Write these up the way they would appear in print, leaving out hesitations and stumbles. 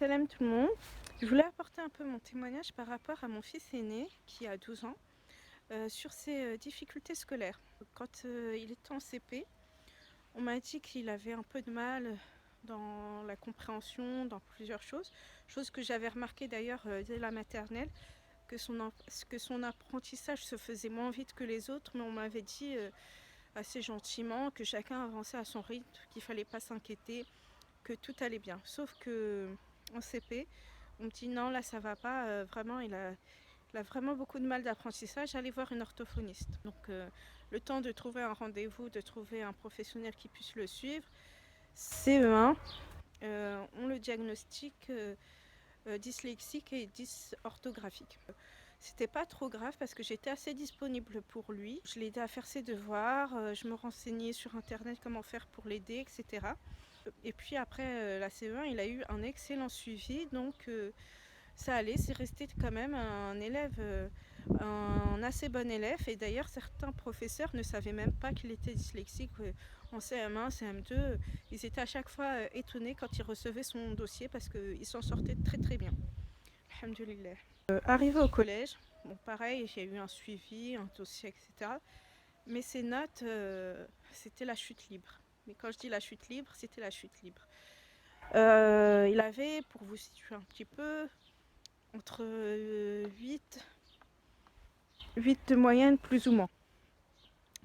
Salam tout le monde. Je voulais apporter un peu mon témoignage par rapport à mon fils aîné qui a 12 ans sur ses difficultés scolaires. Quand il était en CP, on m'a dit qu'il avait un peu de mal dans la compréhension, dans plusieurs choses, chose que j'avais remarqué d'ailleurs dès la maternelle, que son apprentissage se faisait moins vite que les autres, mais on m'avait dit assez gentiment que chacun avançait à son rythme, qu'il ne fallait pas s'inquiéter, que tout allait bien. Sauf que en CP, on me dit non, là ça va pas, vraiment il a vraiment beaucoup de mal d'apprentissage, allez voir une orthophoniste. Donc le temps de trouver un rendez-vous, de trouver un professionnel qui puisse le suivre, CE1, on le diagnostique dyslexique et dysorthographique. C'était pas trop grave parce que j'étais assez disponible pour lui. Je l'aidais à faire ses devoirs, je me renseignais sur internet comment faire pour l'aider, etc. Et puis après la CE1, il a eu un excellent suivi, donc ça allait, c'est resté quand même un élève, un assez bon élève. Et d'ailleurs, certains professeurs ne savaient même pas qu'il était dyslexique. En CM1, CM2, ils étaient à chaque fois étonnés quand ils recevaient son dossier parce qu'il s'en sortait très très bien. Alhamdulillah. Arrivé au collège, bon pareil, j'ai eu un suivi, un dossier, etc. Mais ses notes, c'était la chute libre. Mais quand je dis la chute libre, c'était la chute libre. Il avait, pour vous situer un petit peu, entre 8 de moyenne plus ou moins.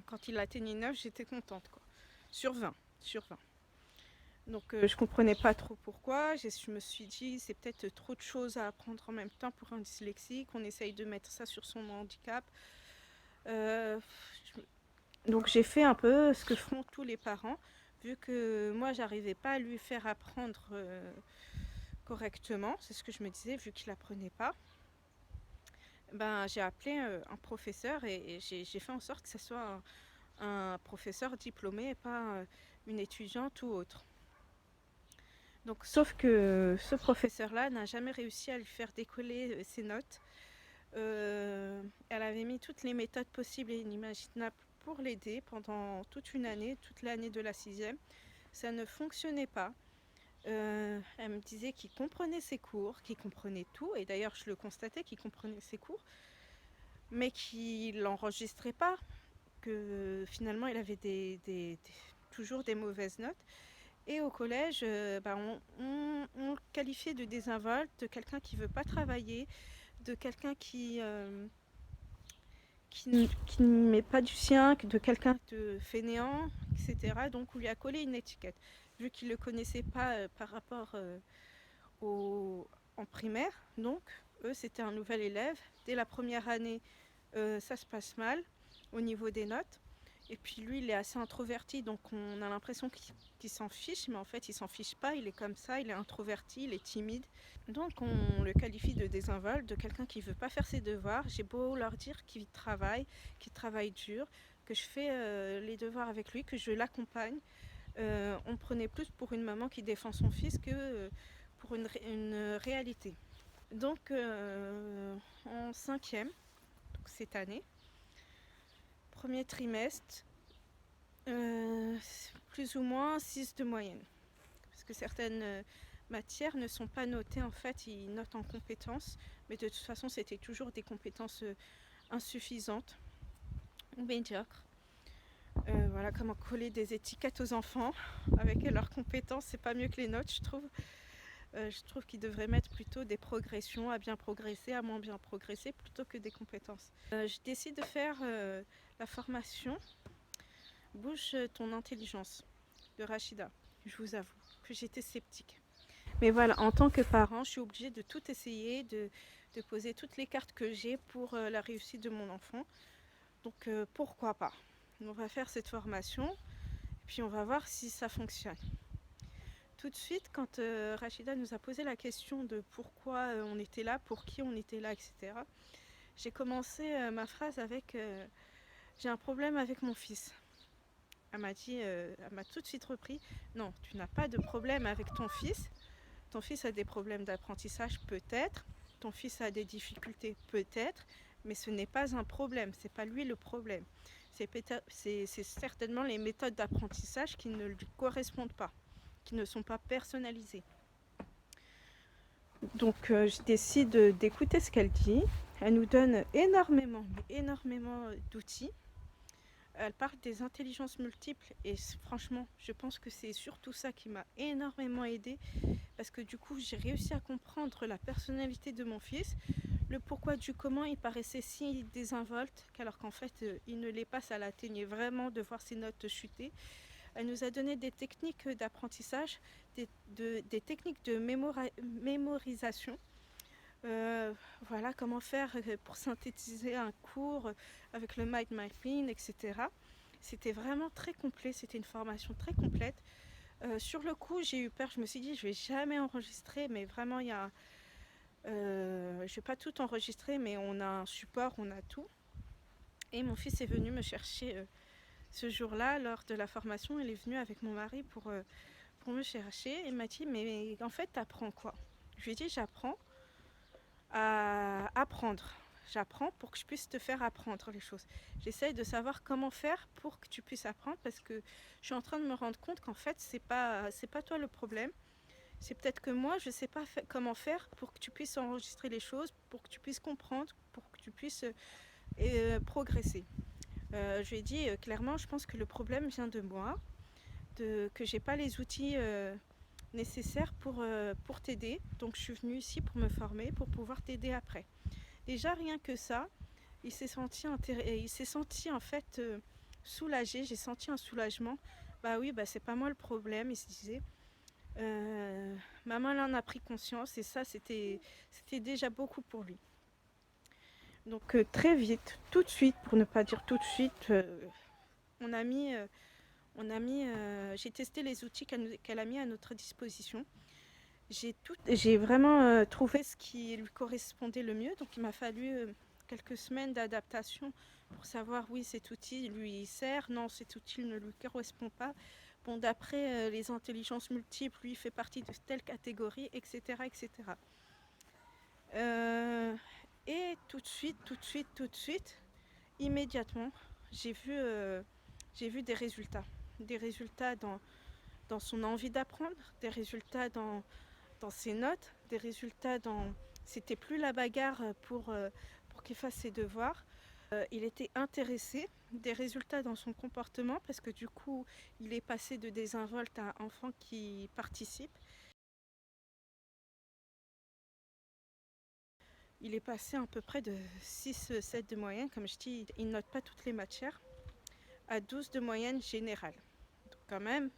Quand il atteignait 9, j'étais contente, quoi. Sur 20. Donc je comprenais pas trop pourquoi. Je me suis dit c'est peut-être trop de choses à apprendre en même temps pour un dyslexique. On essaye de mettre ça sur son handicap. Donc j'ai fait un peu ce que font tous les parents. Vu que moi j'arrivais pas à lui faire apprendre correctement, c'est ce que je me disais, vu qu'il apprenait pas. Ben, j'ai appelé un professeur et j'ai fait en sorte que ce soit un professeur diplômé et pas une étudiante ou autre. Donc, sauf que ce professeur-là n'a jamais réussi à lui faire décoller ses notes. Elle avait mis toutes les méthodes possibles et inimaginables pour l'aider pendant toute une année, toute l'année de la 6e. Ça ne fonctionnait pas. Elle me disait qu'il comprenait ses cours, qu'il comprenait tout, et d'ailleurs je le constatais qu'il comprenait ses cours, mais qu'il l'enregistrait pas, que finalement il avait toujours des mauvaises notes. Et au collège, on le qualifiait de désinvolte, de quelqu'un qui ne veut pas travailler, de quelqu'un qui ne met pas du sien, de quelqu'un de fainéant, etc. Donc on lui a collé une étiquette. Vu qu'il ne le connaissait pas par rapport en primaire, donc eux c'était un nouvel élève. Dès la première année, ça se passe mal au niveau des notes. Et puis lui, il est assez introverti, donc on a l'impression qu'il s'en fiche, mais en fait, il s'en fiche pas, il est comme ça, il est introverti, il est timide. Donc on le qualifie de désinvolte, de quelqu'un qui veut pas faire ses devoirs. J'ai beau leur dire qu'il travaille dur, que je fais les devoirs avec lui, que je l'accompagne. On me prenait plus pour une maman qui défend son fils que pour une réalité. Donc en 5e, donc cette année, premier trimestre, plus ou moins 6 de moyenne. Parce que certaines matières ne sont pas notées, en fait, ils notent en compétences, mais de toute façon, c'était toujours des compétences insuffisantes ou médiocres. Voilà comment coller des étiquettes aux enfants avec leurs compétences, c'est pas mieux que les notes, je trouve. Je trouve qu'ils devraient mettre plutôt des progressions, à bien progresser, à moins bien progresser, plutôt que des compétences. Je décide de faire la formation Bouge ton intelligence de Rachida. Je vous avoue que j'étais sceptique. Mais voilà, en tant que parent, je suis obligée de tout essayer, de poser toutes les cartes que j'ai pour la réussite de mon enfant. Donc pourquoi pas? On va faire cette formation et puis on va voir si ça fonctionne. Tout de suite, quand Rachida nous a posé la question de pourquoi on était là, pour qui on était là, etc., j'ai commencé ma phrase avec j'ai un problème avec mon fils. Elle m'a dit, elle m'a tout de suite repris, non, tu n'as pas de problème avec ton fils. Ton fils a des problèmes d'apprentissage, peut-être. Ton fils a des difficultés, peut-être. Mais ce n'est pas un problème, c'est pas lui le problème. C'est certainement les méthodes d'apprentissage qui ne lui correspondent pas, qui ne sont pas personnalisées. Donc je décide d'écouter ce qu'elle dit. Elle nous donne énormément, mais énormément d'outils. Elle parle des intelligences multiples et franchement, je pense que c'est surtout ça qui m'a énormément aidée parce que du coup, j'ai réussi à comprendre la personnalité de mon fils, le pourquoi du comment il paraissait si désinvolte, qu'alors qu'en fait, il ne l'est pas, ça l'atteignait vraiment de voir ses notes chuter. Elle nous a donné des techniques d'apprentissage, des techniques de mémorisation. Voilà comment faire pour synthétiser un cours avec le mind mapping, etc. C'était vraiment très complet, c'était une formation très complète. Sur le coup, j'ai eu peur, je me suis dit je vais jamais enregistrer, mais vraiment je vais pas tout enregistrer, mais on a un support, on a tout. Et mon fils est venu me chercher ce jour-là lors de la formation. Il est venu avec mon mari pour me chercher. Il m'a dit mais en fait t'apprends quoi? Je lui ai dit j'apprends à apprendre. J'apprends pour que je puisse te faire apprendre les choses. J'essaye de savoir comment faire pour que tu puisses apprendre parce que je suis en train de me rendre compte qu'en fait, c'est pas toi le problème. C'est peut-être que moi, je sais pas comment faire pour que tu puisses enregistrer les choses, pour que tu puisses comprendre, pour que tu puisses progresser. Je lui ai dit clairement, je pense que le problème vient de moi, que j'ai pas les outils nécessaires pour t'aider. Donc je suis venue ici pour me former, pour pouvoir t'aider après. Déjà rien que ça, il s'est senti en fait soulagé. J'ai senti un soulagement. Bah oui, bah c'est pas moi le problème. Il se disait. Maman en a pris conscience et ça c'était déjà beaucoup pour lui. Donc très vite, tout de suite, pour ne pas dire tout de suite, on a mis, j'ai testé les outils qu'elle a mis à notre disposition. J'ai vraiment trouvé ce qui lui correspondait le mieux. Donc il m'a fallu quelques semaines d'adaptation pour savoir oui cet outil lui sert, non cet outil ne lui correspond pas. Bon d'après les intelligences multiples, lui fait partie de telle catégorie, etc. etc. Euh, et tout de suite, immédiatement, j'ai vu des résultats dans son envie d'apprendre, des résultats dans ses notes, des résultats dans... C'était plus la bagarre pour qu'il fasse ses devoirs. Il était intéressé, des résultats dans son comportement, parce que du coup, il est passé de désinvolte à un enfant qui participe. Il est passé à peu près de 6-7 de moyenne, comme je dis, il ne note pas toutes les matières, à 12 de moyenne générale. Donc quand même,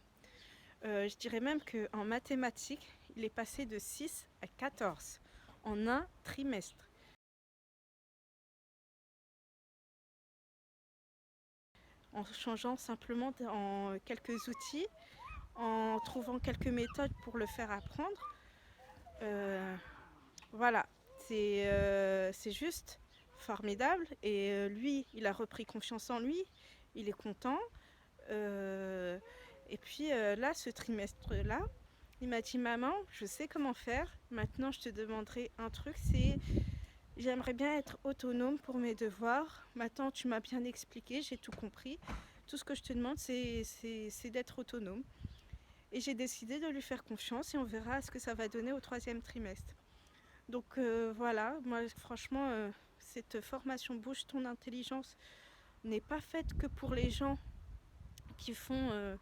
je dirais même qu'en mathématiques, il est passé de 6 à 14 en un trimestre. En changeant simplement en quelques outils, en trouvant quelques méthodes pour le faire apprendre. Euh, voilà, c'est juste formidable. Et lui, il a repris confiance en lui, il est content. Euh, et puis là, ce trimestre-là, il m'a dit maman, je sais comment faire. Maintenant, je te demanderai un truc, c'est j'aimerais bien être autonome pour mes devoirs. Maintenant, tu m'as bien expliqué, j'ai tout compris. Tout ce que je te demande, c'est d'être autonome. Et j'ai décidé de lui faire confiance et on verra ce que ça va donner au troisième trimestre. Donc voilà, moi franchement, cette formation Bouge ton intelligence n'est pas faite que pour les gens qui font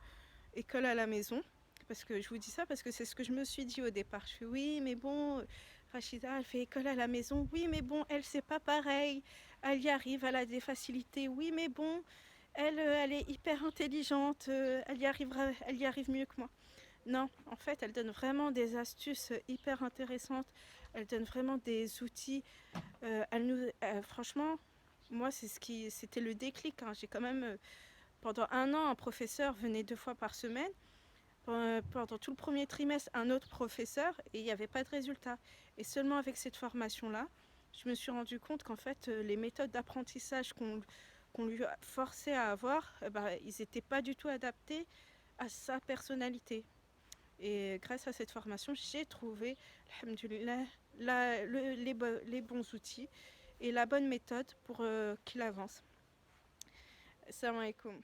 école à la maison. Parce que je vous dis ça parce que c'est ce que je me suis dit au départ. Je fais oui, mais bon, Rachida, elle fait école à la maison. Oui, mais bon, elle, c'est pas pareil. Elle y arrive, elle a des facilités. Oui, mais bon, elle est hyper intelligente. Elle y arrive mieux que moi. Non, en fait, elle donne vraiment des astuces hyper intéressantes. Elle donne vraiment des outils. Franchement, moi, c'était le déclic. Hein. J'ai quand même, pendant un an, un professeur venait 2 fois par semaine. Pendant tout le premier trimestre, un autre professeur et il n'y avait pas de résultat. Et seulement avec cette formation-là, je me suis rendu compte qu'en fait, les méthodes d'apprentissage qu'on lui forçait à avoir, ils n'étaient pas du tout adaptés à sa personnalité. Et grâce à cette formation, j'ai trouvé, alhamdoulilah, les bons outils et la bonne méthode pour qu'il avance. Assalamu alaikum.